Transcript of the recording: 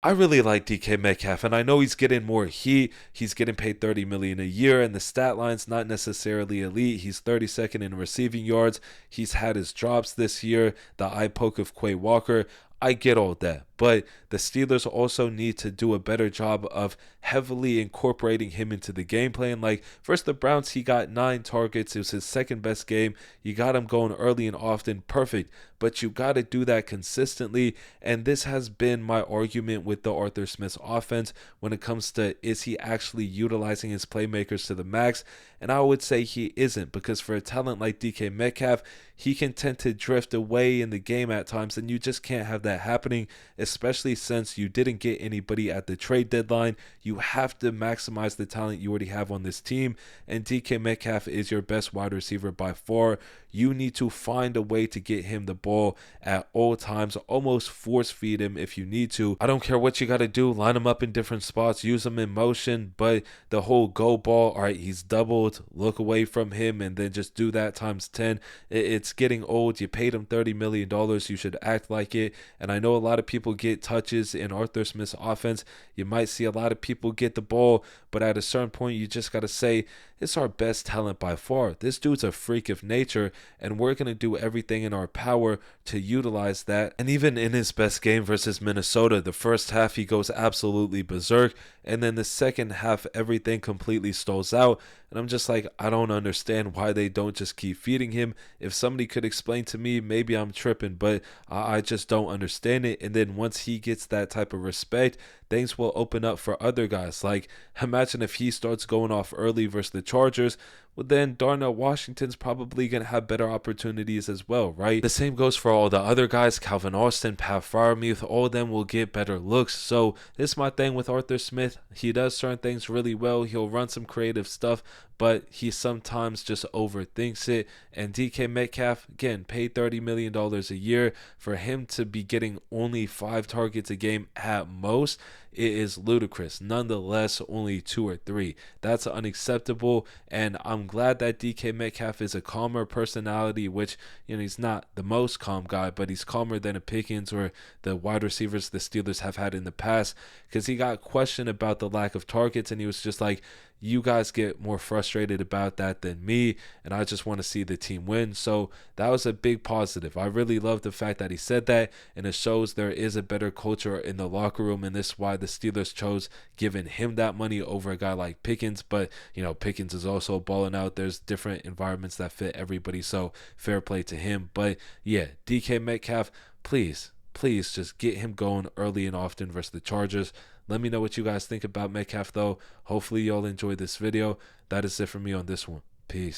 I really like DK Metcalf, and I know he's getting more heat. He's getting paid 30 million a year, and the stat line's not necessarily elite. He's 32nd in receiving yards. He's had his drops this year. The eye poke of Quay Walker. I get all that, but the Steelers also need to do a better job of heavily incorporating him into the game plan. Like, first the Browns, he got 9 targets. It was his second best game. You got him going early and often, perfect. But you got to do that consistently, and this has been my argument with the Arthur Smith's offense when it comes to, is he actually utilizing his playmakers to the max? And I would say he isn't, because for a talent like DK Metcalf, he can tend to drift away in the game at times, and you just can't have that happening, especially since you didn't get anybody at the trade deadline. You have to maximize the talent you already have on this team, and DK Metcalf is your best wide receiver by far. You need to find a way to get him the ball at all times, almost force feed him if you need to. I don't care what you got to do, line him up in different spots, use him in motion, but the whole go ball, all right, he's doubled, look away from him, and then just do that times 10. It's getting old. You paid him $30 million. You should act like it. And I know a lot of people get touches in Arthur Smith's offense. You might see a lot of people get the ball, but at a certain point, you just got to say, it's our best talent by far. This dude's a freak of nature, and we're going to do everything in our power to utilize that. And even in his best game versus Minnesota, the first half he goes absolutely berserk, and then the second half everything completely stalls out. And I'm just like, I don't understand why they don't just keep feeding him. If somebody could explain to me, maybe I'm tripping, but I just don't understand it. And then once he gets that type of respect, things will open up for other guys. Like, imagine if he starts going off early versus the Chargers, well, then Darnell Washington's probably going to have better opportunities as well, right? The same goes for all the other guys, Calvin Austin, Pat Freiermuth, all of them will get better looks. So this is my thing with Arthur Smith. He does certain things really well. He'll run some creative stuff, but he sometimes just overthinks it. And DK Metcalf, again, paid $30 million a year. For him to be getting only 5 targets a game at most, it is ludicrous. Nonetheless, only 2 or 3. That's unacceptable, and I'm glad that DK Metcalf is a calmer personality, which, he's not the most calm guy, but he's calmer than a Pickens or the wide receivers the Steelers have had in the past, because he got questioned about the lack of targets, and he was just like, you guys get more frustrated about that than me, and I just want to see the team win. So that was a big positive. I really love the fact that he said that, and it shows there is a better culture in the locker room, and this is why the Steelers chose giving him that money over a guy like Pickens. But Pickens is also balling out. There's different environments that fit everybody, so fair play to him. But yeah, DK Metcalf, please just get him going early and often versus the Chargers. Let me know what you guys think about Metcalf, though. Hopefully y'all enjoyed this video. That is it for me on this one. Peace.